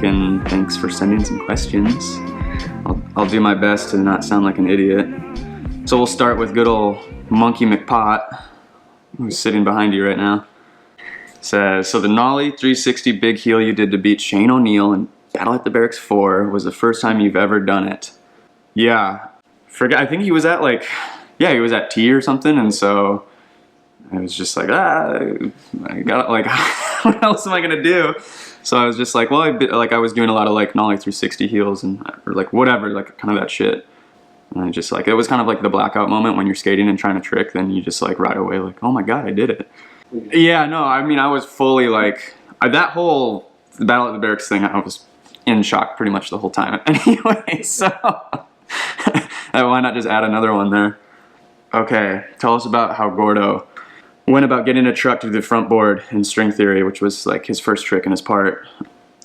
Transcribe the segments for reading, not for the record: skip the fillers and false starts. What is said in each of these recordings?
back, and thanks for sending some questions. I'll do my best to not sound like an idiot. So we'll start with good old Monkey McPot, who's sitting behind you right now. Says, so the Nollie 360 big heel you did to beat Shane O'Neill in Battle at the Barracks 4 was the first time you've ever done it. Yeah, I think he was at he was at T or something, and so I was just like, I got what else am I gonna do? So I was just like, well, I was doing a lot of Nollie 360 heels and or whatever, kind of that shit. And I just it was kind of the blackout moment when you're skating and trying to trick, then you just right away oh my god, I did it. Yeah, no, I mean I was fully that whole Battle at the Barracks thing, I was in shock pretty much the whole time. Anyway, so why not just add another one there? Okay, tell us about how Gordo went about getting a truck to the front board in string theory, which was his first trick in his part.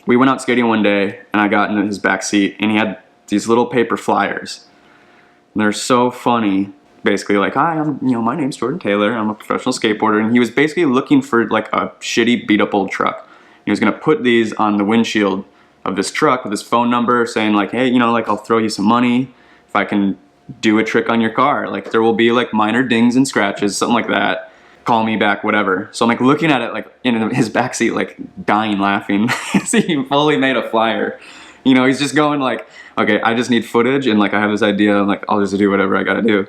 We went out skating one day and I got into his back seat and he had these little paper flyers. And they're so funny. Basically hi, my name's Jordan Taylor, I'm a professional skateboarder, and he was basically looking for a shitty beat up old truck. He was gonna put these on the windshield of this truck with his phone number saying hey, I'll throw you some money if I can do a trick on your car. There will be minor dings and scratches, something like that. Call me back, whatever. So I'm looking at it in his backseat, dying laughing. So he fully made a flyer. He's just going okay, I just need footage and I have this idea, I'll just do whatever I gotta do.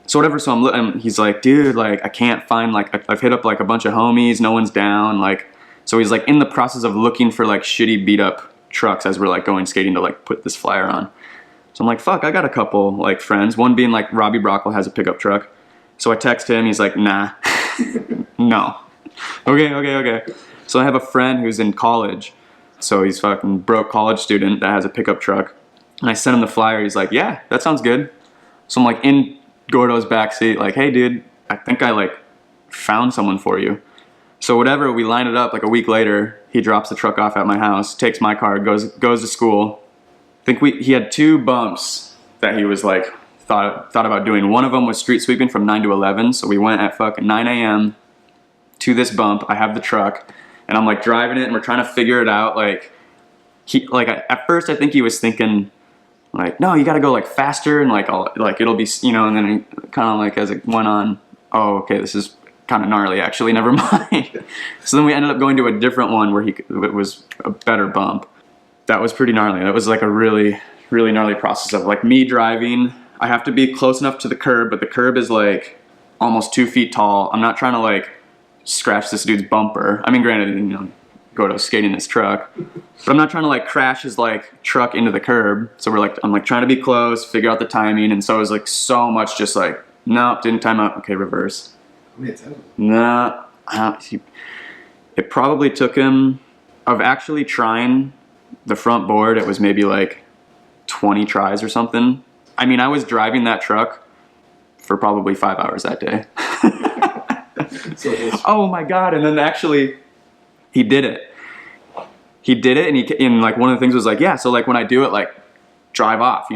So whatever, so he's dude, I can't find, I've hit up a bunch of homies, no one's down, so he's in the process of looking for shitty beat up trucks as we're going skating to put this flyer on. So I'm fuck, I got a couple friends, one being Robbie Brockle has a pickup truck. So I text him, he's nah, no. Okay. So I have a friend who's in college, so he's fucking broke college student that has a pickup truck. And I sent him the flyer, he's yeah, that sounds good. So I'm in Gordo's backseat, hey dude, I think I found someone for you. So whatever, we line it up a week later, he drops the truck off at my house, takes my car, goes to school. I think he had 2 bumps that he was thought about doing. One of them was street sweeping from 9 to 11, so we went at fucking 9 a.m. to this bump. I have the truck, and I'm driving it, and we're trying to figure it out. At first I think he was thinking no, you gotta go faster and it'll be, and then kind of as it went on, oh, okay, this is kind of gnarly actually, never mind. So then we ended up going to a different one where it was a better bump. That was pretty gnarly. That was a really, really gnarly process of me driving. I have to be close enough to the curb, but the curb is almost 2 feet tall. I'm not trying to scratch this dude's bumper. I mean, granted, go to skating this truck, but I'm not trying to crash his truck into the curb. So I'm trying to be close, figure out the timing, and so it was so much just nope, didn't time out. Okay, reverse. Nah, it probably took him, of actually trying the front board, it was maybe 20 tries or something. I mean, I was driving that truck for probably 5 hours that day. Oh my god! And then actually, he did it. And one of the things was yeah, so when I do it, drive off,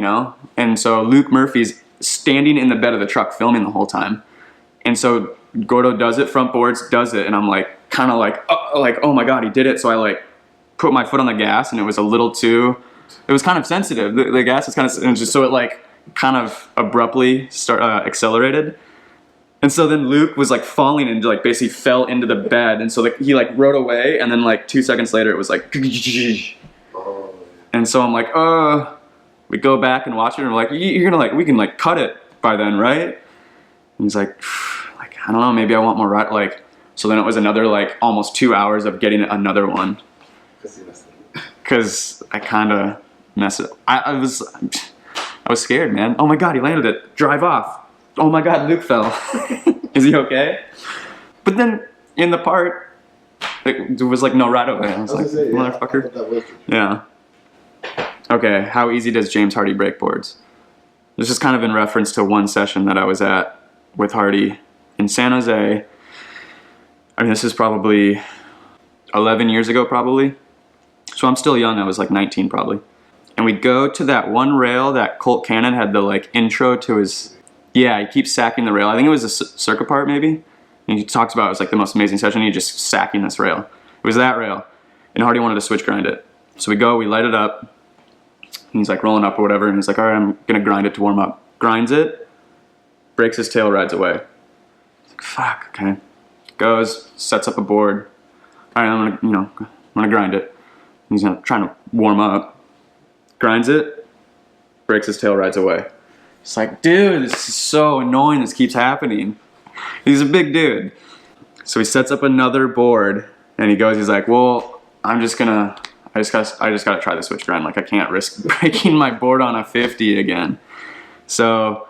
And so Luke Murphy's standing in the bed of the truck filming the whole time. And so Gordo does it, front boards, does it, and I'm kind of oh my god, he did it. So I put my foot on the gas, and it was a little too, it was kind of sensitive. The gas is kind of, and just so it kind of abruptly accelerated. And so then Luke was falling and basically fell into the bed, and so he rode away, and then 2 seconds later it was and so I'm we go back and watch it, and we're you're gonna we can cut it by then, right? And he's I don't know, maybe I want more ride. So then it was another almost 2 hours of getting another one. Because I kind of messed it. I was scared, man. Oh my god, he landed it. Drive off. Oh my god, Luke fell. Is he okay? But then in the part, there was no right away. I was motherfucker. Yeah. Okay, how easy does James Hardie break boards? This is kind of in reference to one session that I was at with Hardie in San Jose. I mean, this is probably 11 years ago, probably. So I'm still young. I was 19 probably. And we go to that one rail that Colt Cannon had the intro to his. Yeah, he keeps sacking the rail. I think it was a circuit part maybe. And he talks about it was the most amazing session. He just sacking this rail. It was that rail. And Hardie wanted to switch grind it. So we go, we light it up. He's like rolling up or whatever, and he's like, all right, I'm gonna grind it to warm up. Grinds it, breaks his tail, rides away. Like, fuck, okay. Goes, sets up a board. All right, I'm gonna grind it. He's trying to warm up. Grinds it, breaks his tail, rides away. It's like, dude, this is so annoying. This keeps happening. He's a big dude. So he sets up another board, and he goes, he's like, well, I just gotta try the switch grind. Like, I can't risk breaking my board on a 50 again. So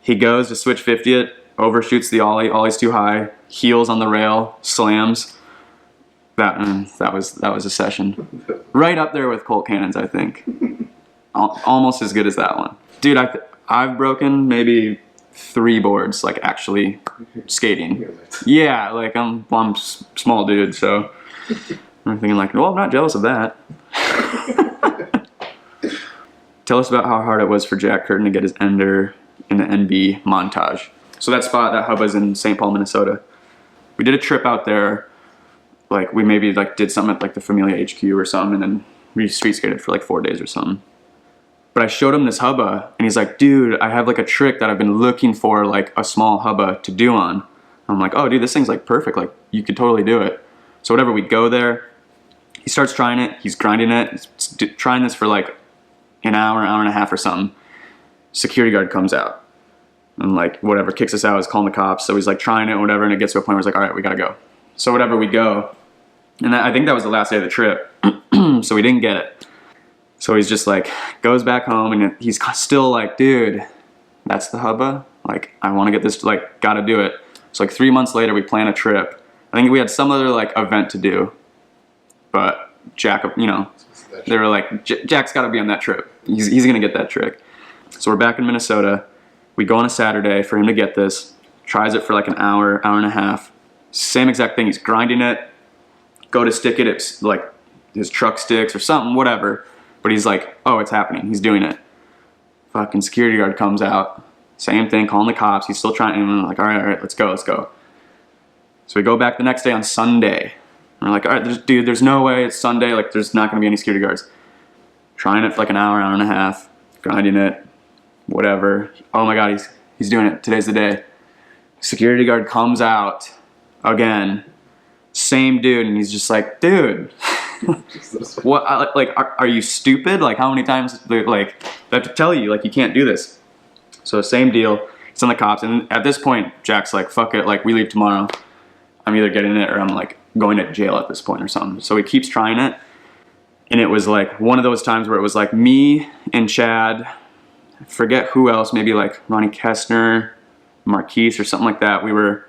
he goes to switch 50 it, overshoots the ollie. Ollie's too high. Heels on the rail, slams. That was a session. Right up there with Colt Cannons, I think. Almost as good as that one. Dude, I've broken maybe 3 boards, like actually skating. Yeah, like I'm a small dude, so I'm thinking like, well, I'm not jealous of that. Tell us about how hard it was for Jack Curtin to get his ender in the NB montage. So that spot, that hub is in St. Paul, Minnesota. We did a trip out there. Like we maybe like did something at like the Familia HQ or something, and then we street skated for like 4 days or something. But I showed him this hubba, and he's like, dude, I have like a trick that I've been looking for, like a small hubba to do on. I'm like, oh dude, this thing's like perfect, like you could totally do it. So whatever, we go there, he starts trying it, he's grinding it, he's trying this for like an hour and a half or something. Security guard comes out, and like whatever, kicks us out, is calling the cops. So he's like trying it, whatever, and it gets to a point where he's like, all right, we gotta go. So whatever, we go, and I think that was the last day of the trip, so we didn't get it. So he's just like, goes back home, and he's still like, dude, that's the hubba? Like, I want to get this, like, gotta do it. So like 3 months later, we plan a trip. I think we had some other like event to do, but Jack, you know, they were like, Jack's gotta be on that trip. He's gonna get that trick. So we're back in Minnesota. We go on a Saturday for him to get this, tries it for like an hour and a half. Same exact thing, he's grinding it, go to stick it, it's like his truck sticks or something, whatever. But he's like, oh, it's happening. He's doing it. Fucking security guard comes out. Same thing, calling the cops. He's still trying. And we're like, all right, let's go. So we go back the next day on Sunday. And we're like, all right, dude, there's no way it's Sunday. Like, there's not going to be any security guards. Trying it for like an hour and a half. Grinding it. Whatever. Oh my God, he's doing it. Today's the day. Security guard comes out again. Same dude. And he's just like, dude. What, like, are you stupid? Like, how many times, like, I have to tell you, like, you can't do this. So same deal, it's on the cops, and at this point, Jack's like, fuck it, like, we leave tomorrow. I'm either getting it or I'm, like, going to jail at this point or something. So he keeps trying it, and it was, like, one of those times where it was, like, me and Chad, I forget who else, maybe, like, Ronnie Kestner, Marquise, or something like that. We were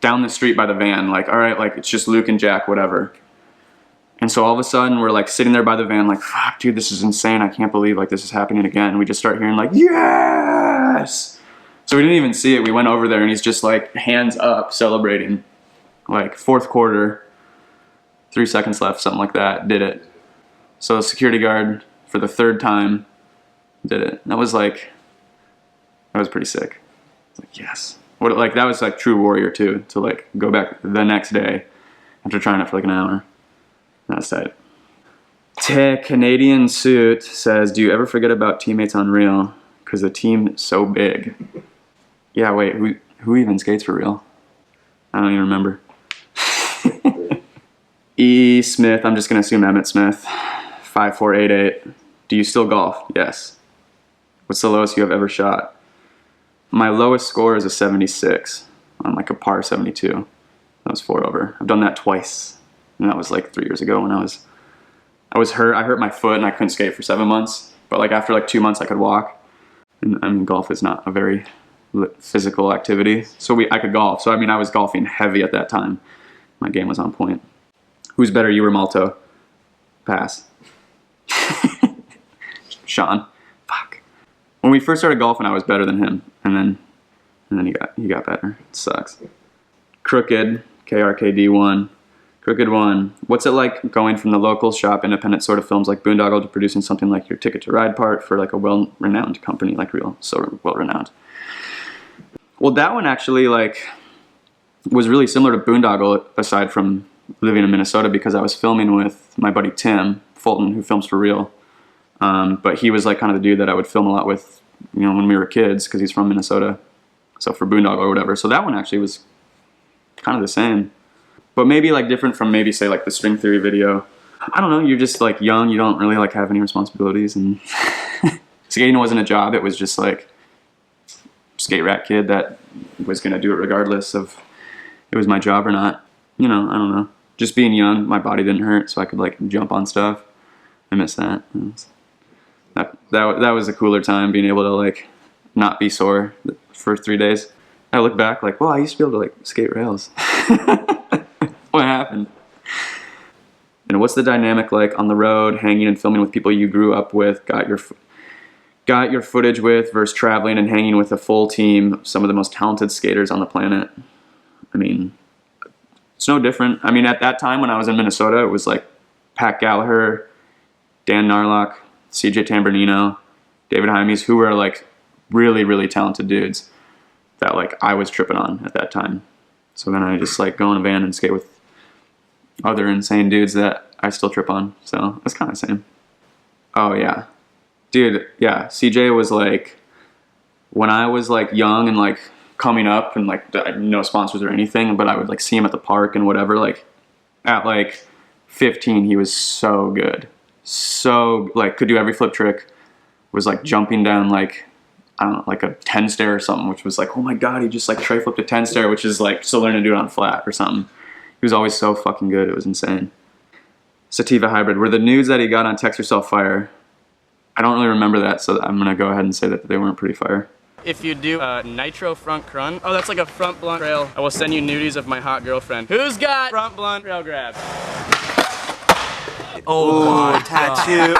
down the street by the van, like, all right, like, it's just Luke and Jack, whatever. And so all of a sudden, we're like sitting there by the van like, fuck, dude, this is insane. I can't believe like this is happening again. And we just start hearing like, yes! So we didn't even see it. We went over there and he's just like hands up celebrating. Like 4th quarter, 3 seconds left, something like that, did it. So the security guard for the 3rd time did it. That was pretty sick. Like, yes. Like that was like true warrior too, to like go back the next day after trying it for like an hour. That's tight. Canadian Suit says, do you ever forget about teammates on Real? Because the team is so big. Yeah, wait, who even skates for Real? I don't even remember. E. Smith, I'm just going to assume Emmett Smith. 5488. Do you still golf? Yes. What's the lowest you have ever shot? My lowest score is a 76 on like a par 72. That was 4 over. I've done that twice. And that was like 3 years ago when I was hurt. I hurt my foot and I couldn't skate for 7 months. But like after like 2 months I could walk. And I mean, golf is not a very physical activity. So I could golf. So I mean, I was golfing heavy at that time. My game was on point. Who's better, you or Malto? Pass. Sean. Fuck. When we first started golfing, I was better than him. And then he got better. It sucks. Crooked, KRKD1. Crooked one. What's it like going from the local shop, independent sort of films like Boondoggle, to producing something like your Ticket to Ride part for like a well-renowned company like Real, so well-renowned? Well, that one actually like was really similar to Boondoggle, aside from living in Minnesota, because I was filming with my buddy Tim Fulton, who films for real. But he was like kind of the dude that I would film a lot with, when we were kids, because he's from Minnesota. So for Boondoggle or whatever. So that one actually was kind of the same. But maybe like different from maybe say like the string theory video. I don't know, you're just like young, you don't really like have any responsibilities, and skating wasn't a job, it was just like skate rat kid that was gonna do it regardless of it was my job or not. I don't know. Just being young, my body didn't hurt, so I could like jump on stuff. I miss that. That was a cooler time, being able to like not be sore the first 3 days. I look back like, well, I used to be able to like skate rails. What happened? And what's the dynamic like on the road, hanging and filming with people you grew up with, got your footage with, versus traveling and hanging with a full team, some of the most talented skaters on the planet? I mean, it's no different. I mean, at that time when I was in Minnesota, it was like Pat Gallagher, Dan Narlock, CJ Tambernino, David Hymes, who were like really, really talented dudes that like I was tripping on at that time. So then I just like go in a van and skate with other insane dudes that I still trip on. So it's kind of the same. Oh yeah. Dude, yeah. CJ was like, when I was like young and like coming up and like no sponsors or anything, but I would like see him at the park and whatever, like at like 15, he was so good. So like could do every flip trick, was like jumping down like, I don't know, like a 10 stair or something, which was like, oh my God, he just like tray flipped a 10 stair, which is like still learning to do it on flat or something. He was always so fucking good. It was insane. Sativa Hybrid. Were the nudes that he got on Text Yourself fire? I don't really remember that, so I'm going to go ahead and say that they weren't pretty fire. If you do a nitro front crun, oh, that's like a front blunt trail. I will send you nudies of my hot girlfriend. Who's got front blunt trail grabs? Oh, tattoo.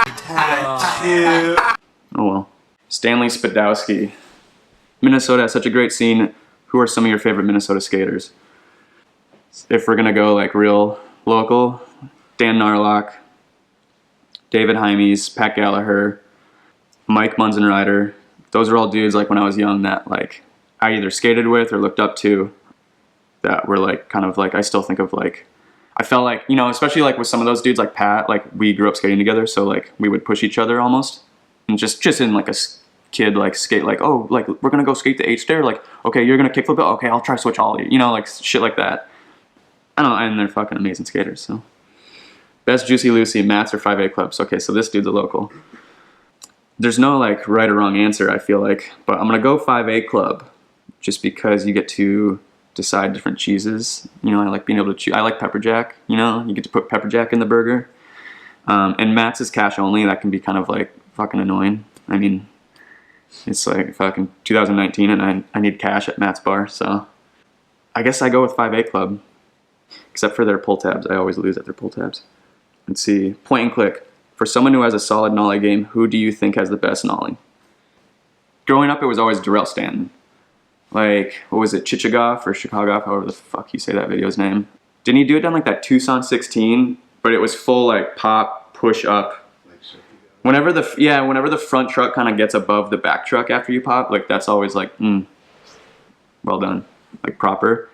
Oh well. Stanley Spadowski. Minnesota has such a great scene. Who are some of your favorite Minnesota skaters? If we're gonna go like real local, Dan Narlock, David Hymes, Pat Gallagher, Mike Munzenrider. Those are all dudes like when I was young that like I either skated with or looked up to, that were like kind of like I still think of like, I felt like, especially like with some of those dudes like Pat, like we grew up skating together, so like we would push each other almost, and just in like a kid like skate, like, oh, like we're gonna go skate the H stair, like, okay, you're gonna kickflip it, okay, I'll try switch ollie, like shit like that. I don't know, and they're fucking amazing skaters. So best Juicy Lucy, Mats or 5A clubs? Okay, so this dude's a local. There's no like right or wrong answer, I feel like, but I'm gonna go 5A club just because you get to decide different cheeses. I like being able to choose. I like pepper jack, you get to put pepper jack in the burger. And Mats is cash only. That can be kind of like fucking annoying. I mean, it's like fucking 2019 and I need cash at Matt's bar, so I guess I go with 5A club. Except for their pull tabs. I always lose at their pull tabs. Let's see. Point and click. For someone who has a solid nollie game, who do you think has the best nollie? Growing up, it was always Darrell Stanton. Like, what was it? Chichagoff or Chicago, however the fuck you say that video's name. Didn't he do it down like that Tucson 16? But it was full like pop, push up. Whenever the front truck kind of gets above the back truck after you pop, like that's always like, well done. Like proper.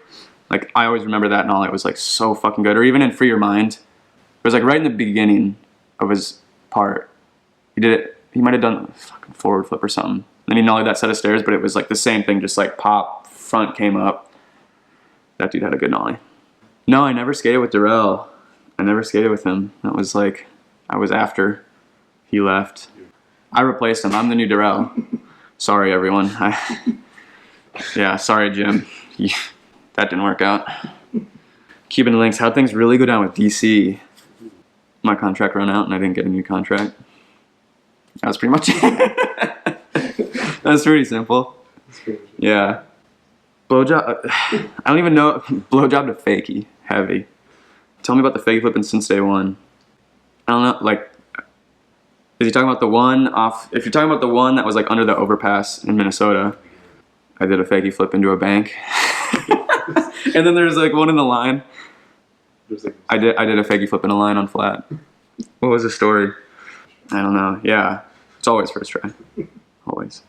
Like, I always remember that nollie. It was like so fucking good. Or even in Free Your Mind. It was like right in the beginning of his part. He did it. He might have done a fucking forward flip or something. Then he nollied that set of stairs, but it was like the same thing. Just like pop, front came up. That dude had a good nollie. No, I never skated with Darrell. I never skated with him. That was like, I was after he left. I replaced him. I'm the new Darrell. Sorry, everyone. Yeah, sorry, Jim. That didn't work out. Cuban Links, how'd things really go down with DC? My contract ran out and I didn't get a new contract. That was pretty much it. That's pretty simple. Yeah. Blowjob, I don't even know. Blowjob to fakie, heavy. Tell me about the fakie flip in since day one. I don't know, like, is he talking about the one off, if you're talking about the one that was like under the overpass in Minnesota, I did a fakie flip into a bank. And then there's like one in the line. I did a fakie flip in a line on flat. What was the story? I don't know. Yeah, it's always first try. Always.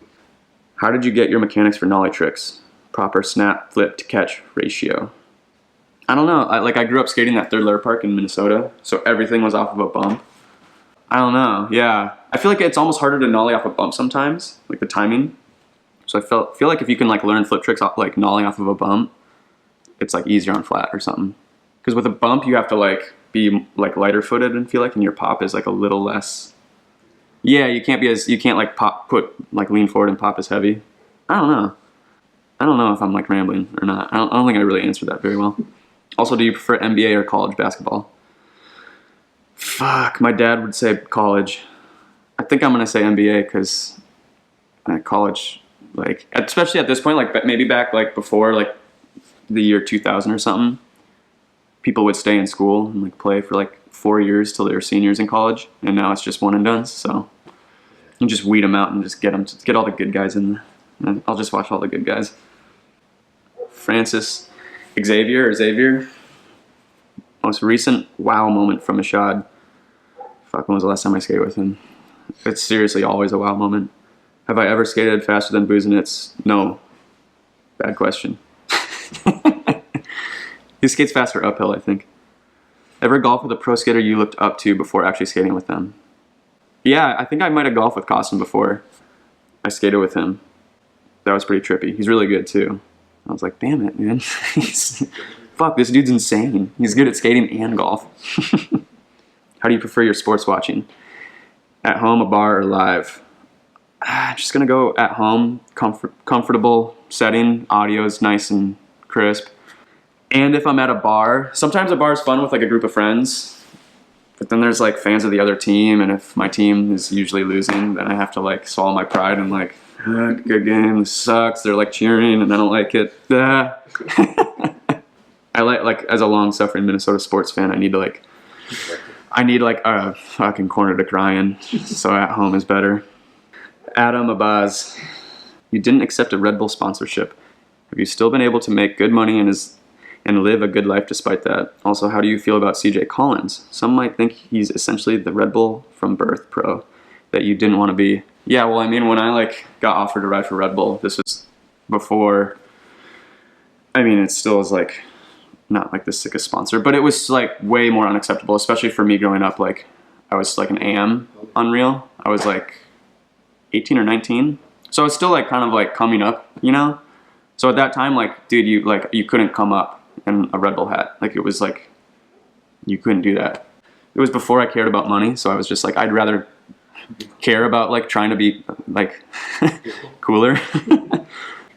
How did you get your mechanics for nollie tricks? Proper snap, flip to catch ratio. I don't know. I grew up skating that Third Layer Park in Minnesota, so everything was off of a bump. I don't know. Yeah, I feel like it's almost harder to nollie off a bump sometimes, like the timing. So I feel like if you can like learn flip tricks off like nollie off of a bump, it's like easier on flat or something. Because with a bump, you have to like be like lighter footed and feel like, and your pop is like a little less. Yeah, you can't like lean forward and pop as heavy. I don't know if I'm like rambling or not. I don't think I really answered that very well. Also, do you prefer NBA or college basketball? Fuck, my dad would say college. I think I'm gonna say NBA because college, like, especially at this point, like maybe back like before like the year 2000 or something, people would stay in school and like play for like 4 years till they were seniors in college, and now it's just one and done. So you just weed them out and just get all the good guys in there. And I'll just watch all the good guys. Francis Xavier. Most recent wow moment from Ashad. Fuck, when was the last time I skated with him? It's seriously always a wow moment. Have I ever skated faster than Buzenitz? No. Bad question. He skates faster uphill, I think. Ever golf with a pro skater you looked up to before actually skating with them? Yeah, I think I might have golfed with Costin before I skated with him. That was pretty trippy. He's really good too. I was like, damn it, man. Fuck, this dude's insane. He's good at skating and golf. How do you prefer your sports watching? At home, a bar, or live? Just gonna go at home. Comfortable setting. Audio's nice and crisp. And if I'm at a bar, sometimes a bar is fun with like a group of friends. But then there's like fans of the other team, and if my team is usually losing, then I have to like swallow my pride and like, good game, this sucks. They're like cheering, and I don't like it. I like as a long-suffering Minnesota sports fan, I need like a fucking corner to cry in. So at home is better. Adam Abaz, you didn't accept a Red Bull sponsorship. Have you still been able to make good money and live a good life despite that? Also, how do you feel about CJ Collins? Some might think he's essentially the Red Bull from birth pro that you didn't want to be. Yeah, well, I mean, when I like got offered to ride for Red Bull, this was before. I mean, it still is like not like the sickest sponsor, but it was like way more unacceptable, especially for me growing up. Like I was like an AM Unreal. I was like 18 or 19, so I was still like kind of like coming up, you know. So at that time, like, dude, you couldn't come up in a Red Bull hat. Like it was like you couldn't do that. It was before I cared about money, so I was just like, I'd rather care about like trying to be like cooler.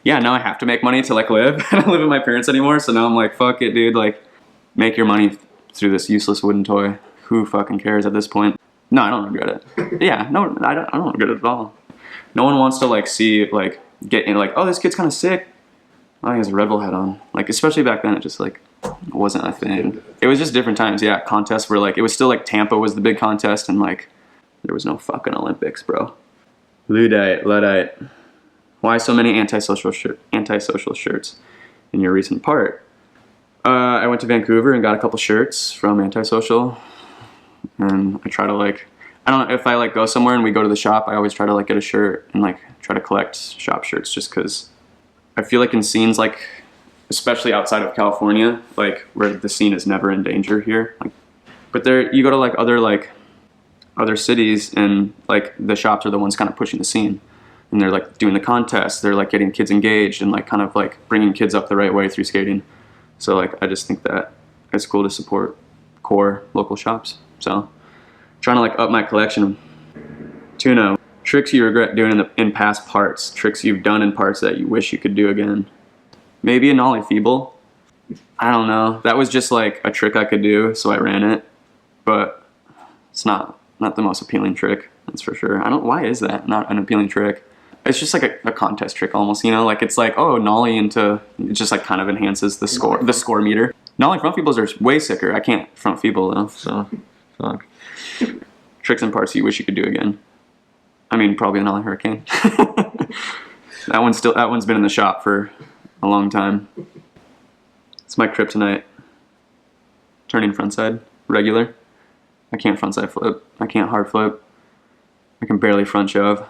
Yeah, now I have to make money to like live. I don't live with my parents anymore, so now I'm like, fuck it, dude. Like, make your money through this useless wooden toy. Who fucking cares at this point? No, I don't regret it. Yeah, no, I don't regret it at all. No one wants to like see like get in like, oh, this kid's kind of sick. Oh, he has a Red Bull hat on. Like, especially back then, it just like wasn't a thing. It was just different times. Yeah, contests were like, it was still like Tampa was the big contest, and like there was no fucking Olympics, bro. Luddite. Why so many antisocial shirts in your recent part? I went to Vancouver and got a couple shirts from Antisocial, and I try to like, I don't know, if I like go somewhere and we go to the shop, I always try to like get a shirt and like try to collect shop shirts, just because I feel like in scenes like, especially outside of California, like where the scene is never in danger here, like, but there you go to like other cities, and like the shops are the ones kind of pushing the scene. And they're like doing the contests, they're like getting kids engaged and like kind of like bringing kids up the right way through skating. So like I just think that it's cool to support core local shops. So trying to like up my collection. Tuna, tricks you regret doing in past parts, tricks you've done in parts that you wish you could do again. Maybe a nollie feeble. I don't know. That was just like a trick I could do, so I ran it. But it's not the most appealing trick, that's for sure. Why is that not an appealing trick? It's just like a contest trick almost, you know? Like it's like, oh, nollie into, it just like kind of enhances the score meter. Nollie front feebles are way sicker. I can't front feeble though, so fuck. Tricks and parts you wish you could do again. I mean, probably a nollie hurricane. That one's been in the shop for a long time. It's my kryptonite. Turning frontside, regular. I can't frontside flip. I can't hard flip. I can barely front shove.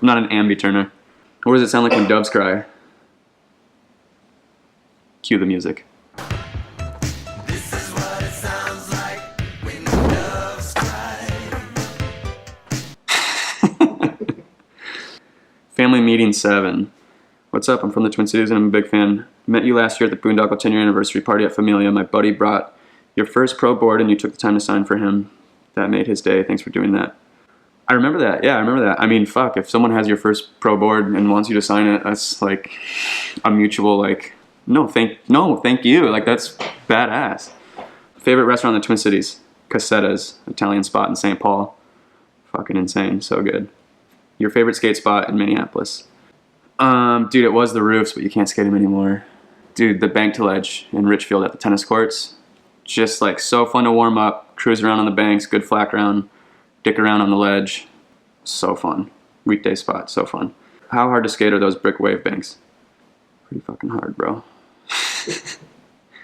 I'm not an ambi turner. What does it sound like when doves cry? Cue the music. This is what it sounds like when Family Meeting 7. What's up? I'm from the Twin Cities and I'm a big fan. Met you last year at the Boondoggle 10-year anniversary party at Familia. My buddy brought your first pro board and you took the time to sign for him. That made his day. Thanks for doing that. I remember that. Yeah, I remember that. I mean, fuck, if someone has your first pro board and wants you to sign it, that's like a mutual, like, no, thank you. Like, that's badass. Favorite restaurant in the Twin Cities? Casetta's, Italian spot in St. Paul. Fucking insane. So good. Your favorite skate spot in Minneapolis? Dude, it was the Roofs, but you can't skate them anymore. Dude, the bank to ledge in Richfield at the tennis courts. Just like so fun to warm up, cruise around on the banks, good flat ground, dick around on the ledge. So fun. Weekday spot, so fun. How hard to skate are those brick wave banks? Pretty fucking hard, bro.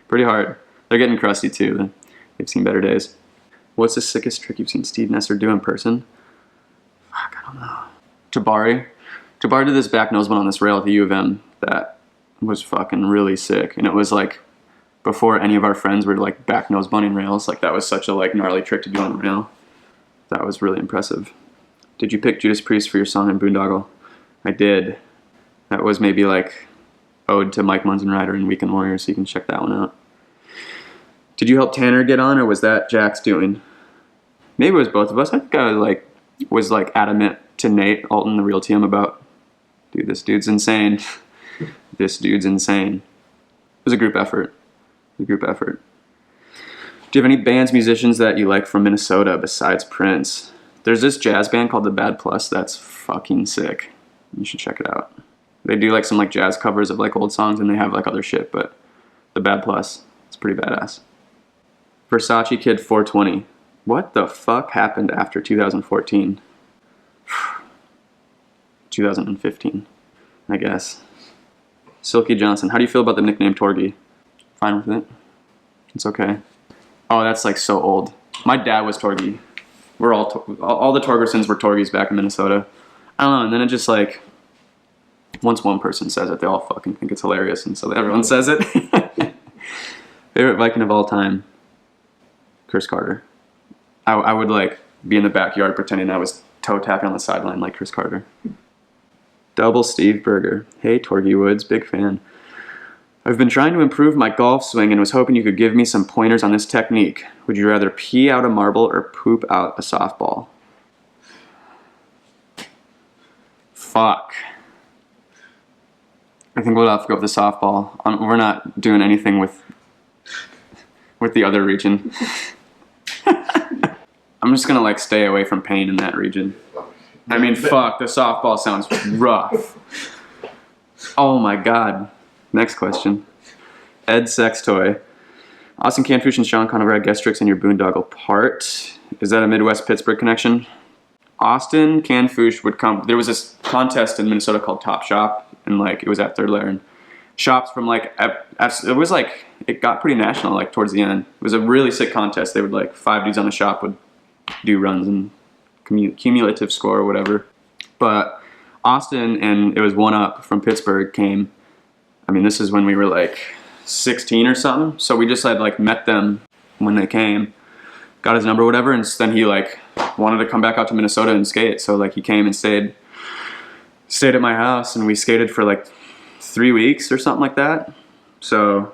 Pretty hard. They're getting crusty too. They've seen better days. What's the sickest trick you've seen Steve Ness do in person? Fuck, I don't know. Jabbar did this back nose one on this rail at the U of M that was fucking really sick. And it was like before any of our friends were like back nose bunning rails. Like that was such a like gnarly trick to do on the rail. That was really impressive. Did you pick Judas Priest for your song in Boondoggle? I did. That was maybe like ode to Mike Munson Rider and Weekend Warrior, so you can check that one out. Did you help Tanner get on, or was that Jack's doing? Maybe it was both of us. I think I was adamant to Nate Alton, the real TM, about, dude, this dude's insane. This dude's insane. It was a group effort. Do you have any bands, musicians that you like from Minnesota besides Prince? There's this jazz band called The Bad Plus that's fucking sick. You should check it out. They do like some like jazz covers of like old songs and they have like other shit, but The Bad Plus, it's pretty badass. Versace Kid 420. What the fuck happened after 2014? 2015, I guess. Silky Johnson. How do you feel about the nickname Torgy? Fine with it. It's okay. Oh, that's like so old. My dad was Torgy. We're all the Torgersons were Torgies back in Minnesota. I don't know, and then it just like, once one person says it, they all fucking think it's hilarious, and so everyone says it. Favorite Viking of all time? Chris Carter. I would like be in the backyard pretending I was toe tapping on the sideline like Chris Carter. Double Steve Berger. Hey, Torgy Woods, big fan. I've been trying to improve my golf swing and was hoping you could give me some pointers on this technique. Would you rather pee out a marble or poop out a softball? Fuck. I think we'll have to go with the softball. We're not doing anything with the other region. I'm just gonna like stay away from pain in that region. I mean, fuck, the softball sounds rough. Oh my god. Next question. Ed Sextoy. Austin Canfush and Sean Conover had guest tricks in your Boondoggle part. Is that a Midwest Pittsburgh connection? Austin Canfush would come. There was this contest in Minnesota called Top Shop, and like it was at Third Lair, and shops from like it was like it got pretty national like towards the end. It was a really sick contest. They would like 5 dudes on the shop would do runs and cumulative score or whatever. But Austin and it was One Up from Pittsburgh came. I mean, this is when we were like 16 or something. So we just had like met them when they came, got his number or whatever, and then he like wanted to come back out to Minnesota and skate. So like he came and stayed at my house and we skated for like 3 weeks or something like that. So,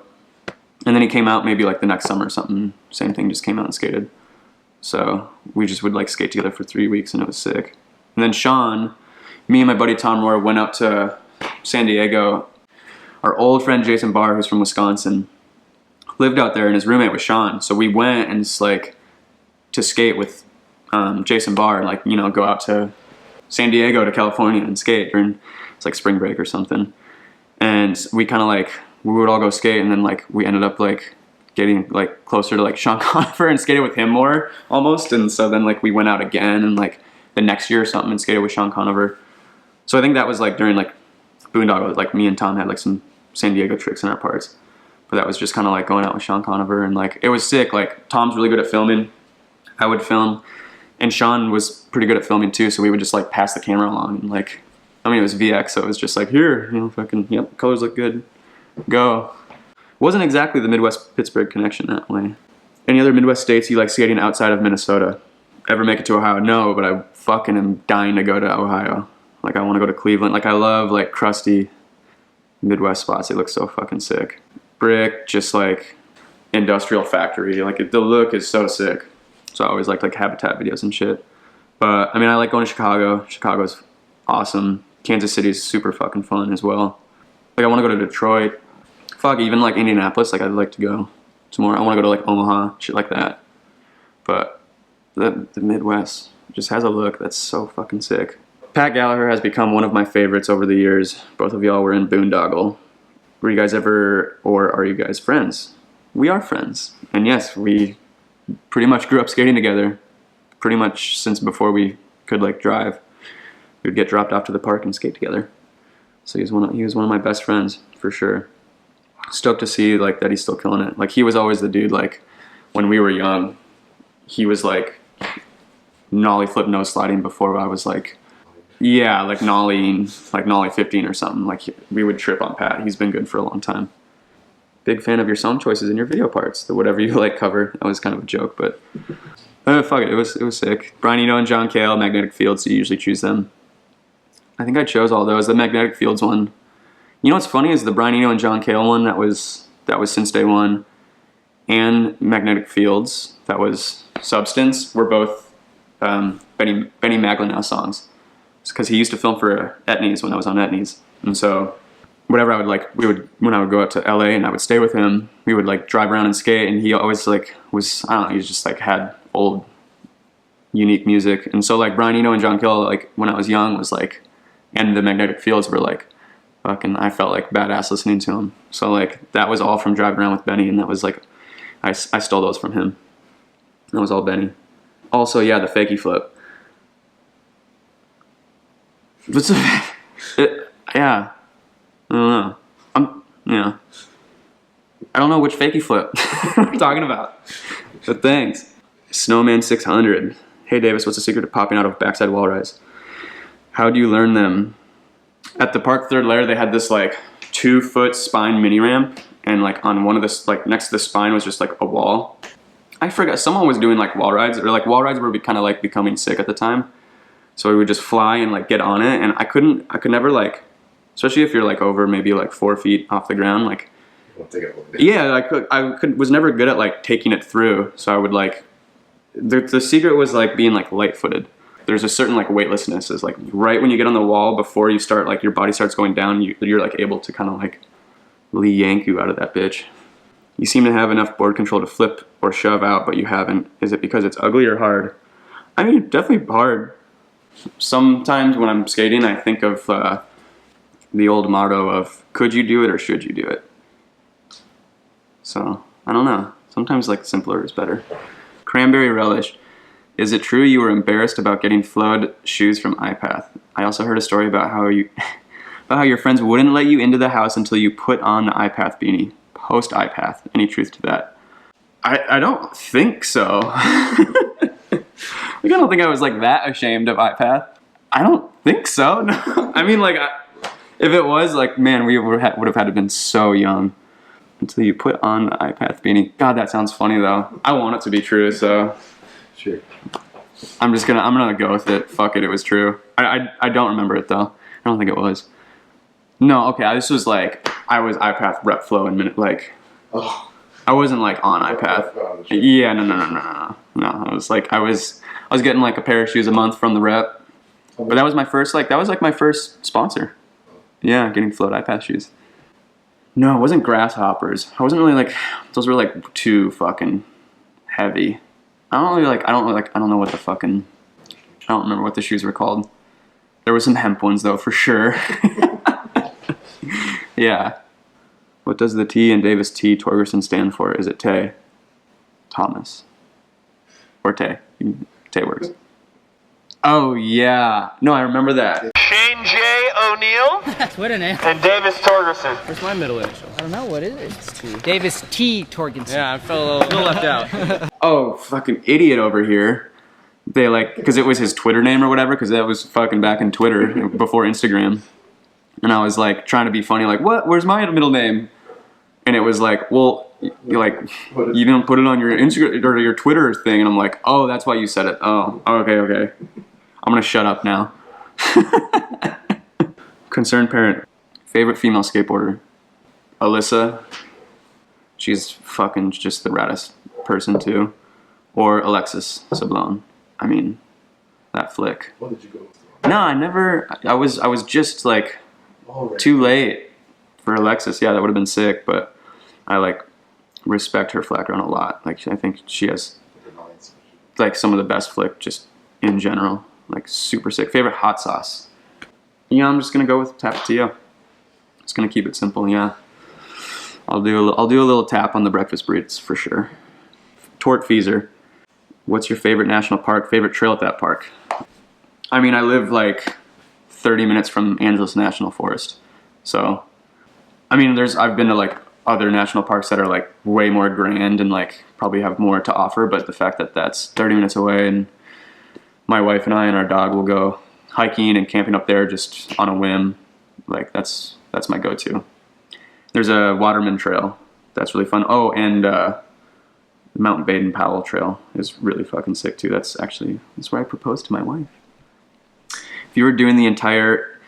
and then he came out maybe like the next summer or something. Same thing, just came out and skated. So we just would like skate together for 3 weeks and it was sick. And then Sean, me and my buddy Tom Rohr went up to San Diego. Our old friend Jason Barr, who's from Wisconsin, lived out there and his roommate was Sean. So we went and just like to skate with Jason Barr, like, you know, go out to San Diego to California and skate during, it's like spring break or something. And we kind of like, we would all go skate and then like we ended up like getting like closer to like Sean Conover and skated with him more almost. And so then like we went out again and like the next year or something and skated with Sean Conover. So I think that was like during like Boondoggle, like me and Tom had like some San Diego tricks in our parts. But that was just kind of like going out with Sean Conover and like it was sick. Like Tom's really good at filming. I would film. And Sean was pretty good at filming too, so we would just like pass the camera along and like, I mean it was VX, so it was just like, here, you know, fucking, yep, colors look good, go. Wasn't exactly the Midwest Pittsburgh connection that way. Any other Midwest states you like skating outside of Minnesota? Ever make it to Ohio? No, but I fucking am dying to go to Ohio. Like I want want to go to Cleveland. Like I love like crusty Midwest spots. They look so fucking sick. Brick, just like industrial factory. Like the look is so sick. So I always like habitat videos and shit. But I mean, I like going to Chicago. Chicago's awesome. Kansas City's super fucking fun as well. Like I want to go to Detroit. Fuck, even like Indianapolis. Like I'd like to go some more. I want to go to like Omaha, shit like that. But the Midwest just has a look that's so fucking sick. Pat Gallagher has become one of my favorites over the years. Both of y'all were in Boondoggle. Were you guys ever, or are you guys friends? We are friends. And yes, we pretty much grew up skating together. Pretty much since before we could like drive. We would get dropped off to the park and skate together. So he was one of my best friends for sure. Stoked to see like that he's still killing it. Like he was always the dude, like when we were young, he was like nollie flip nose sliding before I was like, yeah, like nollie 15 or something. Like we would trip on Pat. He's been good for a long time. Big fan of your song choices and your video parts. The whatever you like cover. That was kind of a joke, but fuck it. It was sick. Brian Eno and John Cale, Magnetic Fields. You usually choose them. I think I chose all those. The Magnetic Fields one. You know what's funny is the Brian Eno and John Cale one. That was Since Day One, and Magnetic Fields. That was Substance. Were both Benny Maglinow songs. Because he used to film for Etnies when I was on Etnies, and so whatever I would like, when I would go out to LA and I would stay with him, we would like drive around and skate, and he always like was, I don't know, he just like had old unique music. And so like Brian Eno and John Cale, like when I was young, was like, and the Magnetic Fields were like fucking, I felt like badass listening to them. So like that was all from driving around with Benny, and that was like I stole those from him. That was all Benny. Also, yeah, the fakie flip. Yeah, I don't know. I don't know which fakie flip we're talking about. But thanks. Snowman 600. Hey Davis, what's the secret to popping out of backside wall rides? How do you learn them? At the park third layer, they had this like 2-foot spine mini ramp, and like on one of this, like next to the spine was just like a wall. I forgot, someone was doing like wall rides, or like wall rides were kind of like becoming sick at the time. So we would just fly and like get on it, and I could never like, especially if you're like over maybe like 4 feet off the ground, like, yeah, I was never good at like taking it through. So I would like, the secret was like being like light-footed. There's a certain like weightlessness is like right when you get on the wall before you start, like your body starts going down, you're like able to kind of like Lee yank you out of that bitch. You seem to have enough board control to flip or shove out, but you haven't. Is it because it's ugly or hard? I mean, definitely hard. Sometimes when I'm skating, I think of the old motto of, could you do it or should you do it? So, I don't know. Sometimes like simpler is better. Cranberry Relish. Is it true you were embarrassed about getting flowed shoes from iPath? I also heard a story about how your friends wouldn't let you into the house until you put on the iPath beanie. Post iPath. Any truth to that? I don't think so. Like, I don't think I was like that ashamed of iPath. I don't think so. No. I mean, like, if it was, like, man, we would have had to have been so young until you put on the iPath beanie. God, that sounds funny though. I want it to be true, so Sure. I'm gonna go with it. Fuck it, it was true. I don't remember it though. I don't think it was. No, okay. This was like I was iPath rep flow in minute like. Oh. I wasn't like on iPath. Yeah, no. I was getting like a pair of shoes a month from the rep. But that was my first my first sponsor. Yeah, getting float iPath shoes. No, it wasn't Grasshoppers. I wasn't really like, those were like too fucking heavy. I don't know what the fucking, I don't remember what the shoes were called. There were some hemp ones though, for sure. Yeah. What does the T in Davis T Torgerson stand for? Is it Tay? Thomas. Or Tay. Tay works. Oh, yeah. No, I remember that. Shane J. O'Neill Twitter name. and Davis Torgerson. Where's my middle initial? I don't know, what is it? It's Davis T. Torgerson. Yeah, I felt a little left out. Oh, fucking idiot over here. They like, because it was his Twitter name or whatever, because that was fucking back in Twitter before Instagram. And I was like trying to be funny, like, what? Where's my middle name? And it was like, well, you don't put it on your Instagram or your Twitter thing. And I'm like, oh, that's why you said it. Oh, okay. I'm gonna shut up now. Concerned parent. Favorite female skateboarder. Alyssa. She's fucking just the raddest person too. Or Alexis Sablon. I mean, that flick. What did you go with? No, I never. I was just like too late for Alexis. Yeah, that would have been sick. But I like respect her flat ground a lot. Like I think she has like some of the best flick just in general. Like super sick. Favorite hot sauce. Yeah, I'm just gonna go with Tapatio. Just gonna keep it simple. Yeah, I'll do a little tap on the breakfast burritos for sure. Tort Feezer. What's your favorite national park? Favorite trail at that park? I mean, I live like 30 minutes from Angeles National Forest. So, I mean, I've been to like other national parks that are like way more grand and like probably have more to offer, but the fact that that's 30 minutes away and my wife and I and our dog will go hiking and camping up there just on a whim, like that's my go-to. There's a Waterman Trail that's really fun. Oh, and the Mount Baden-Powell Trail is really fucking sick too. That's where I proposed to my wife. If you were doing the entire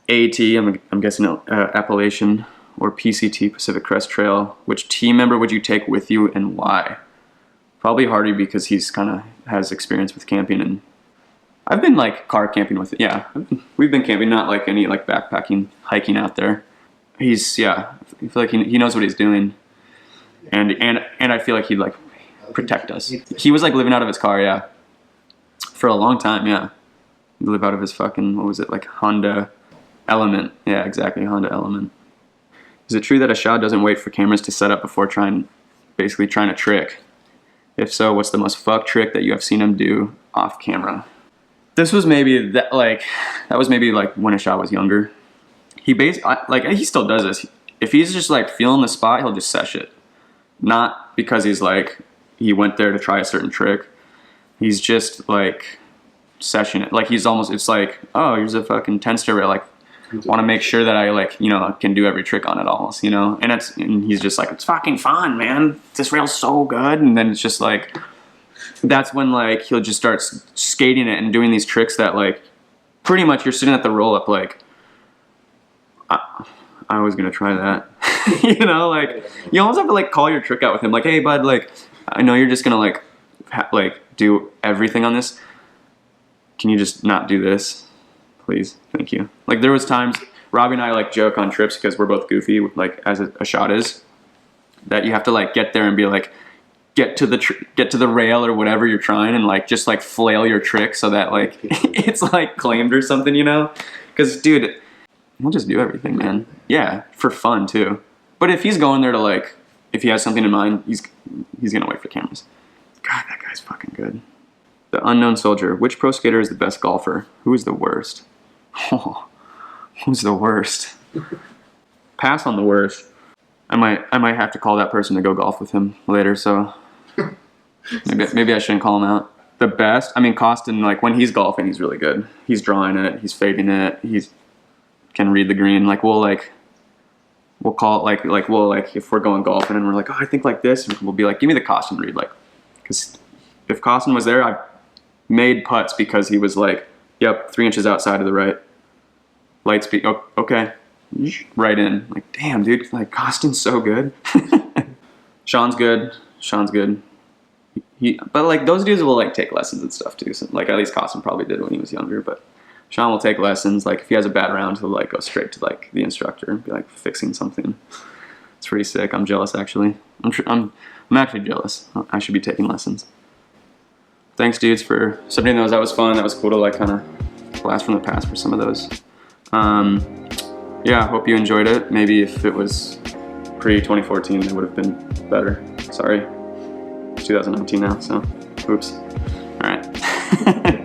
AT, I'm guessing Appalachian or PCT, Pacific Crest Trail, which team member would you take with you and why? Probably Hardie because he's kind of has experience with camping, and I've been like car camping with it. Yeah, we've been camping, not like any like backpacking, hiking out there. I feel like he knows what he's doing, and I feel like he'd like protect us. He was like living out of his car, yeah, for a long time, yeah. He'd live out of his fucking, what was it, like Honda Element. Yeah, exactly, Honda Element. Is it true that a shot doesn't wait for cameras to set up before basically trying a trick? If so, what's the most fucked trick that you have seen him do off camera? This was maybe that was maybe like when a shot was younger. He still does this. If he's just like feeling the spot, he'll just sesh it. Not because he's like, he went there to try a certain trick. He's just like seshing it. Like it's like, oh, here's a fucking 10-stair rail. Like, want to make sure that I like, can do every trick on it almost, and he's just like, it's fucking fun, man. This rail's so good. And then it's just like, that's when like he'll just start skating it and doing these tricks that like pretty much you're sitting at the roll up like, I was gonna try that. Like you almost have to like call your trick out with him, like, hey bud, like I know you're just gonna like do everything on this. Can you just not do this, please? Thank you. Like there was times Robbie and I like joke on trips because we're both goofy, like as a shot is, that you have to like get there and be like, get to the rail or whatever you're trying, and like just like flail your trick so that like it's like claimed or something, because dude, he'll just do everything, man. Yeah, for fun too. But if he's going there to like, if he has something in mind, he's gonna wait for cameras. God, that guy's fucking good. The Unknown Soldier. Which pro skater is the best golfer? Who is the worst? Oh, who's the worst? Pass on the worst. I might have to call that person to go golf with him later, so maybe I shouldn't call him out. The best? I mean, Costin, like when he's golfing, he's really good. He's drawing it, he's fading it, he's can read the green. Like we'll call it like if we're going golfing and we're like, oh, I think like this, and we'll be like, give me the Costin read, like, because if Costin was there, I made putts because he was like, yep, 3 inches outside of the right. Light speed, oh, okay, right in. Like, damn, dude, like Costin's so good. Sean's good. But like those dudes will like take lessons and stuff too. So, like at least Costin probably did when he was younger, but Sean will take lessons. Like if he has a bad round, he'll like go straight to like the instructor and be like fixing something. It's pretty sick. I'm jealous actually. I'm actually jealous. I should be taking lessons. Thanks dudes for submitting those. That was fun. That was cool to like kind of blast from the past for some of those. Yeah, hope you enjoyed it. Maybe if it was pre-2014, it would have been better. Sorry. It's 2019 now, so oops. All right.